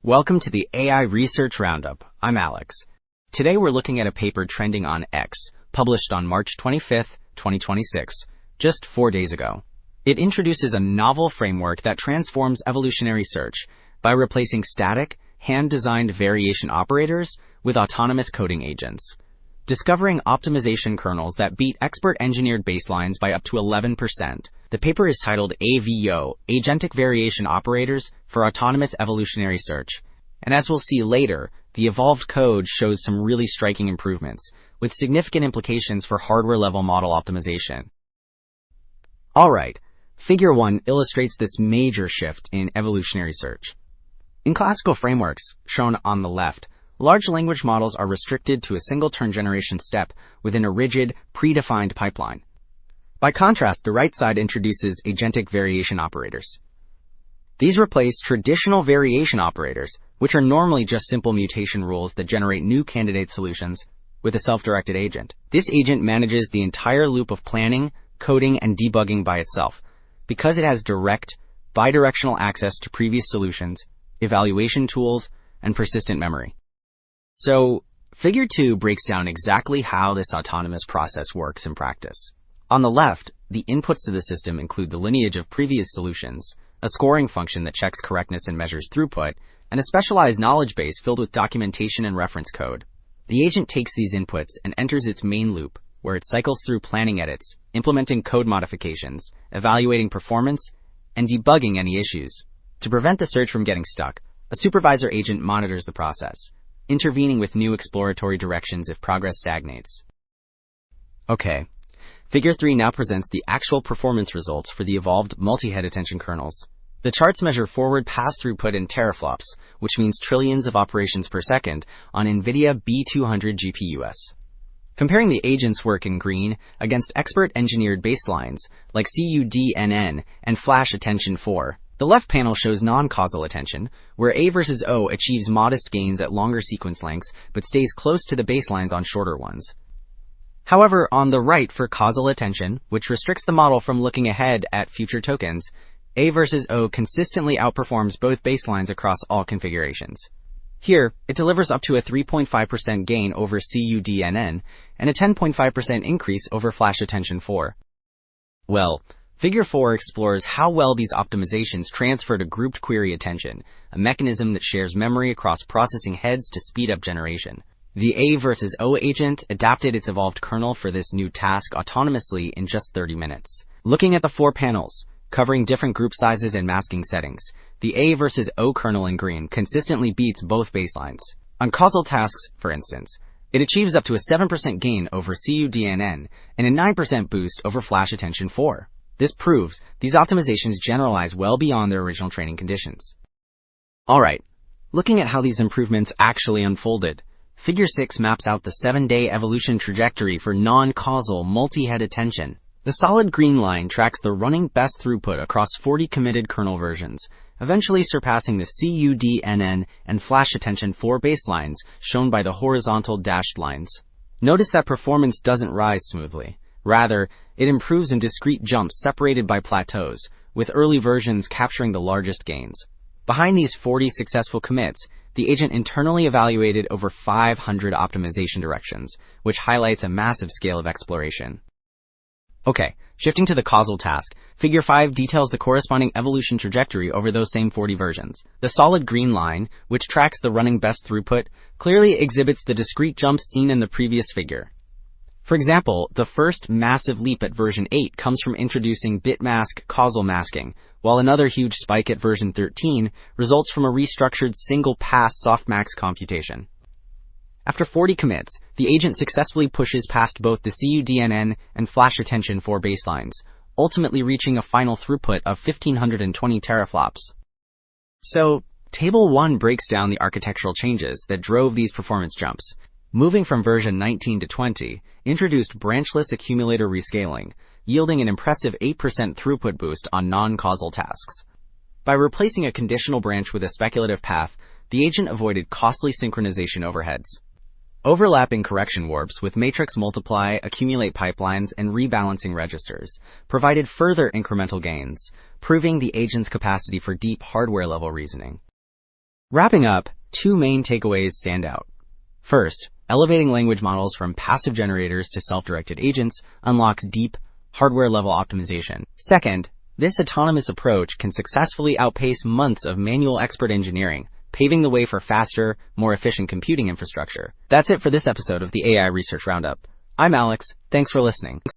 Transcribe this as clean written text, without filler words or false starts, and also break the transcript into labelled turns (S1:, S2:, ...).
S1: Welcome to the AI Research Roundup. I'm Alex. Today we're looking at a paper trending on X, published on March 25, 2026, just 4 days ago. It introduces a novel framework that transforms evolutionary search by replacing static, hand-designed variation operators with autonomous coding agents, discovering optimization kernels that beat expert-engineered baselines by up to 11%. The paper is titled AVO, Agentic Variation Operators for Autonomous Evolutionary Search. And as we'll see later, the evolved code shows some really striking improvements, with significant implications for hardware-level model optimization. Alright, Figure 1 illustrates this major shift in evolutionary search. In classical frameworks, shown on the left, large language models are restricted to a single turn generation step within a rigid, predefined pipeline. By contrast, the right side introduces agentic variation operators. These replace traditional variation operators, which are normally just simple mutation rules that generate new candidate solutions, with a self-directed agent. This agent manages the entire loop of planning, coding, and debugging by itself, because it has direct, bidirectional access to previous solutions, evaluation tools, and persistent memory. So, Figure 2 breaks down exactly how this autonomous process works in practice. On the left, the inputs to the system include the lineage of previous solutions, a scoring function that checks correctness and measures throughput, and a specialized knowledge base filled with documentation and reference code. The agent takes these inputs and enters its main loop, where it cycles through planning edits, implementing code modifications, evaluating performance, and debugging any issues. To prevent the search from getting stuck, a supervisor agent monitors the process, intervening with new exploratory directions if progress stagnates. Okay, Figure 3 now presents the actual performance results for the evolved multi-head attention kernels. The charts measure forward pass throughput in teraflops, which means trillions of operations per second, on NVIDIA B200 GPUs. Comparing the agent's work in green against expert-engineered baselines like CUDNN and Flash Attention 4, the left panel shows non-causal attention, where A versus O achieves modest gains at longer sequence lengths but stays close to the baselines on shorter ones. However, on the right for causal attention, which restricts the model from looking ahead at future tokens, A versus O consistently outperforms both baselines across all configurations. Here, it delivers up to a 3.5% gain over CUDNN and a 10.5% increase over Flash Attention 4. Well, Figure 4 explores how well these optimizations transfer to grouped query attention, a mechanism that shares memory across processing heads to speed up generation. The A versus O agent adapted its evolved kernel for this new task autonomously in just 30 minutes. Looking at the 4 panels, covering different group sizes and masking settings, the A versus O kernel in green consistently beats both baselines. On causal tasks, for instance, it achieves up to a 7% gain over CUDNN and a 9% boost over Flash Attention 4. This proves these optimizations generalize well beyond their original training conditions. Alright, looking at how these improvements actually unfolded, Figure 6 maps out the 7-day evolution trajectory for non-causal multi-head attention. The solid green line tracks the running best throughput across 40 committed kernel versions, eventually surpassing the CUDNN and Flash Attention 4 baselines shown by the horizontal dashed lines. Notice that performance doesn't rise smoothly. Rather, it improves in discrete jumps separated by plateaus, with early versions capturing the largest gains. Behind these 40 successful commits, the agent internally evaluated over 500 optimization directions, which highlights a massive scale of exploration. Okay, shifting to the causal task, Figure 5 details the corresponding evolution trajectory over those same 40 versions. The solid green line, which tracks the running best throughput, clearly exhibits the discrete jumps seen in the previous figure. For example, the first massive leap at version 8 comes from introducing bitmask causal masking, while another huge spike at version 13 results from a restructured single-pass softmax computation. After 40 commits, the agent successfully pushes past both the CUDNN and Flash Attention 4 baselines, ultimately reaching a final throughput of 1520 teraflops. So, Table 1 breaks down the architectural changes that drove these performance jumps. Moving from version 19 to 20, introduced branchless accumulator rescaling, yielding an impressive 8% throughput boost on non-causal tasks. By replacing a conditional branch with a speculative path, the agent avoided costly synchronization overheads. Overlapping correction warps with matrix multiply, accumulate pipelines, and rebalancing registers provided further incremental gains, proving the agent's capacity for deep hardware-level reasoning. Wrapping up, two main takeaways stand out. First, elevating language models from passive generators to self-directed agents unlocks deep, hardware-level optimization. Second, this autonomous approach can successfully outpace months of manual expert engineering, paving the way for faster, more efficient computing infrastructure. That's it for this episode of the AI Research Roundup. I'm Alex. Thanks for listening.